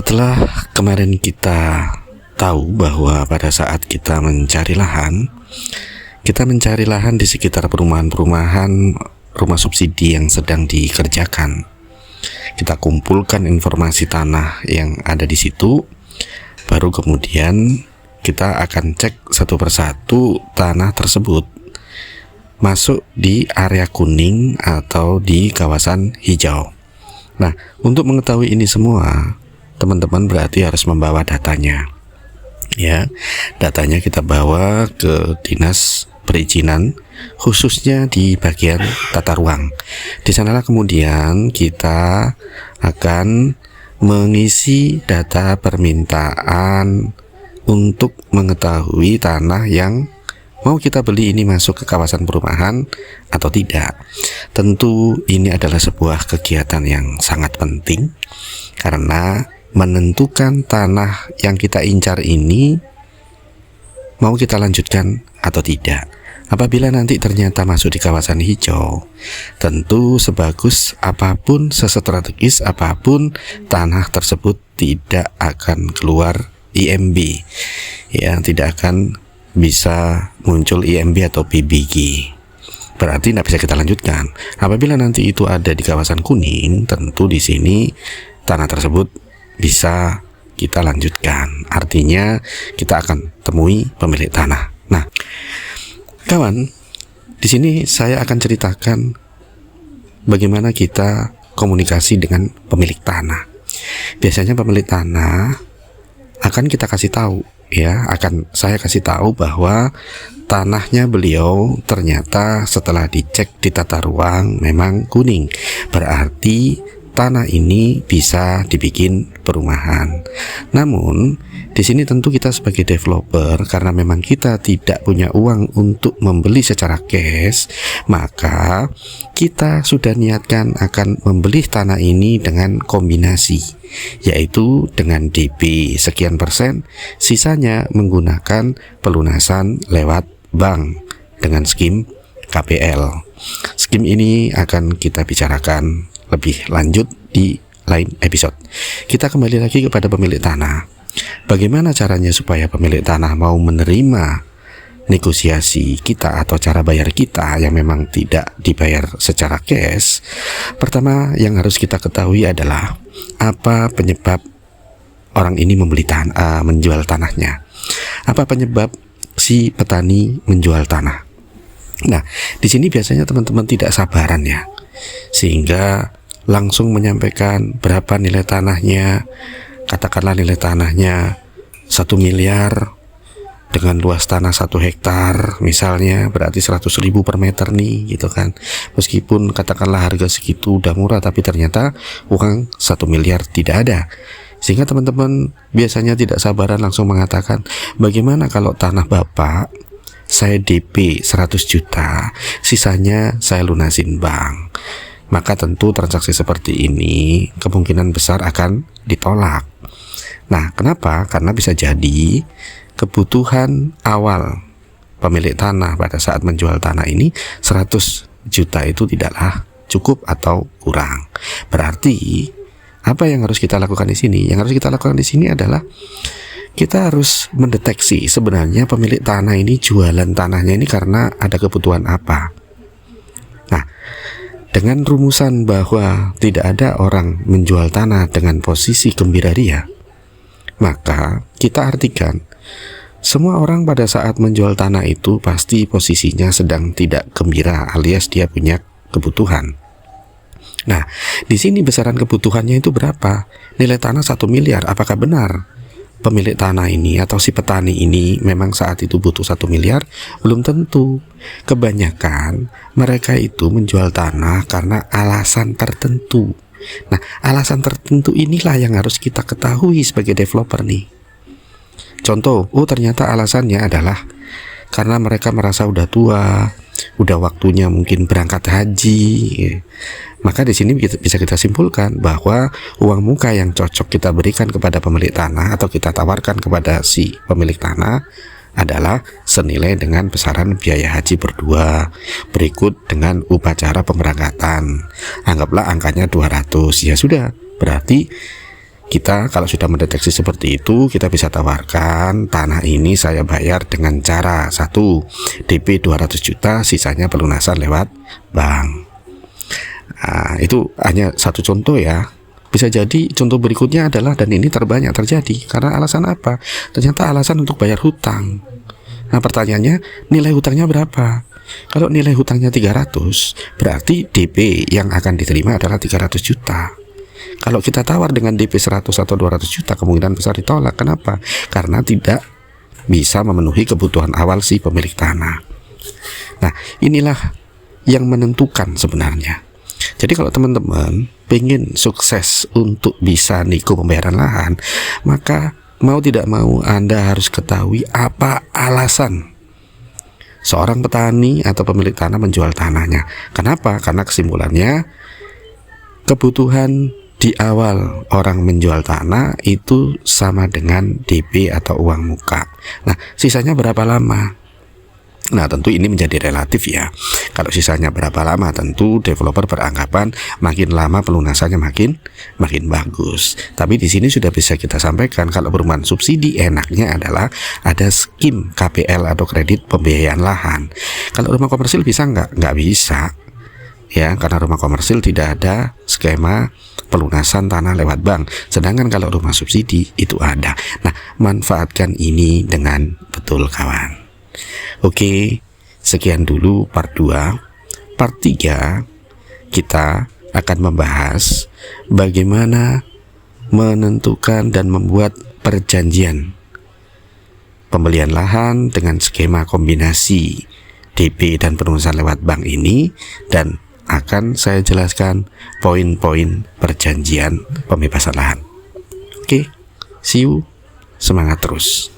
Setelah kemarin kita tahu bahwa pada saat kita mencari lahan di sekitar perumahan-perumahan rumah subsidi yang sedang dikerjakan. Kita kumpulkan informasi tanah yang ada di situ, baru kemudian kita akan cek satu persatu tanah tersebut masuk di area kuning atau di kawasan hijau. Nah, untuk mengetahui ini semua, teman-teman berarti harus membawa datanya. Ya, datanya kita bawa ke dinas perizinan, khususnya di bagian tata ruang. Di sanalah kemudian kita akan mengisi data permintaan untuk mengetahui tanah yang mau kita beli ini masuk ke kawasan perumahan atau tidak. Tentu ini adalah sebuah kegiatan yang sangat penting karena menentukan tanah yang kita incar ini mau kita lanjutkan atau tidak. Apabila nanti ternyata masuk di kawasan hijau, tentu sebagus apapun, sestrategis apapun, tanah tersebut tidak akan keluar IMB, ya, tidak akan bisa muncul IMB atau PBG. Berarti tidak bisa kita lanjutkan. Apabila nanti itu ada di kawasan kuning, tentu di sini tanah tersebut bisa kita lanjutkan. Artinya kita akan temui pemilik tanah. Nah, kawan, di sini saya akan ceritakan bagaimana kita komunikasi dengan pemilik tanah. Biasanya pemilik tanah akan kita kasih tahu, ya, saya kasih tahu bahwa tanahnya beliau ternyata setelah dicek di tata ruang memang kuning. Berarti tanah ini bisa dibikin perumahan. Namun di sini tentu kita sebagai developer, karena memang kita tidak punya uang untuk membeli secara cash, maka kita sudah niatkan akan membeli tanah ini dengan kombinasi, yaitu dengan DP sekian persen, sisanya menggunakan pelunasan lewat bank dengan skim KPL. Skim ini akan kita bicarakan lebih lanjut di lain episode. Kita kembali lagi kepada pemilik tanah. Bagaimana caranya supaya pemilik tanah mau menerima negosiasi kita atau cara bayar kita yang memang tidak dibayar secara cash? Pertama yang harus kita ketahui adalah apa penyebab orang ini menjual tanahnya. Apa penyebab si petani menjual tanah? Nah, di sini biasanya teman-teman tidak sabaran, ya, sehingga langsung menyampaikan berapa nilai tanahnya. Katakanlah nilai tanahnya 1 miliar dengan luas tanah 1 hektar misalnya, berarti 100.000 per meter nih, gitu kan. Meskipun katakanlah harga segitu udah murah, tapi ternyata uang 1 miliar tidak ada. Sehingga teman-teman biasanya tidak sabaran langsung mengatakan, bagaimana kalau tanah Bapak saya DP 100 juta, sisanya saya lunasin bank. Maka tentu transaksi seperti ini kemungkinan besar akan ditolak. Nah, kenapa? Karena bisa jadi kebutuhan awal pemilik tanah pada saat menjual tanah ini 100 juta itu tidaklah cukup atau kurang. Berarti apa yang harus kita lakukan di sini? Yang harus kita lakukan di sini adalah kita harus mendeteksi sebenarnya pemilik tanah ini jualan tanahnya ini karena ada kebutuhan apa. Nah, dengan rumusan bahwa tidak ada orang menjual tanah dengan posisi gembira ria, maka kita artikan semua orang pada saat menjual tanah itu pasti posisinya sedang tidak gembira, alias dia punya kebutuhan. Nah, di sini besaran kebutuhannya itu berapa? Nilai tanah 1 miliar. Apakah benar pemilik tanah ini atau si petani ini memang saat itu butuh 1 miliar? Belum tentu. Kebanyakan mereka itu menjual tanah karena alasan tertentu. Nah, alasan tertentu inilah yang harus kita ketahui sebagai developer nih. Contoh, ternyata alasannya adalah karena mereka merasa udah tua, udah waktunya mungkin berangkat haji. Maka di sini bisa kita simpulkan bahwa uang muka yang cocok kita berikan kepada pemilik tanah atau kita tawarkan kepada si pemilik tanah adalah senilai dengan besaran biaya haji berdua, berikut dengan upacara pemberangkatan. Anggaplah angkanya 200. Ya sudah, berarti kita kalau sudah mendeteksi seperti itu, kita bisa tawarkan tanah ini saya bayar dengan cara satu, DP 200 juta, sisanya pelunasan lewat bank. Nah, itu hanya satu contoh ya. Bisa jadi contoh berikutnya adalah, dan ini terbanyak terjadi karena alasan apa? Ternyata alasan untuk bayar hutang. Nah, pertanyaannya, nilai hutangnya berapa? Kalau nilai hutangnya 300, berarti DP yang akan diterima adalah 300 juta. Kalau kita tawar dengan DP 100 atau 200 juta, kemungkinan besar ditolak. Kenapa? Karena tidak bisa memenuhi kebutuhan awal si pemilik tanah. Nah, inilah yang menentukan sebenarnya. Jadi kalau teman-teman pengen sukses untuk bisa nego pembayaran lahan, maka mau tidak mau Anda harus ketahui apa alasan seorang petani atau pemilik tanah menjual tanahnya. Kenapa? Karena kesimpulannya, kebutuhan di awal orang menjual tanah itu sama dengan DP atau uang muka. Nah, sisanya berapa lama? Nah, tentu ini menjadi relatif ya. Kalau sisanya berapa lama, tentu developer beranggapan makin lama pelunasannya makin bagus. Tapi di sini sudah bisa kita sampaikan, kalau perumahan subsidi enaknya adalah ada skim KPL atau kredit pembiayaan lahan. Kalau rumah komersil bisa nggak? Nggak bisa ya, karena rumah komersil tidak ada skema pelunasan tanah lewat bank. Sedangkan kalau rumah subsidi itu ada. Nah, manfaatkan ini dengan betul kawan. Oke, sekian dulu part 2. Part 3 kita akan membahas bagaimana menentukan dan membuat perjanjian pembelian lahan dengan skema kombinasi DP dan pelunasan lewat bank ini, dan akan saya jelaskan poin-poin perjanjian pembebasan lahan. Oke, see you, semangat terus.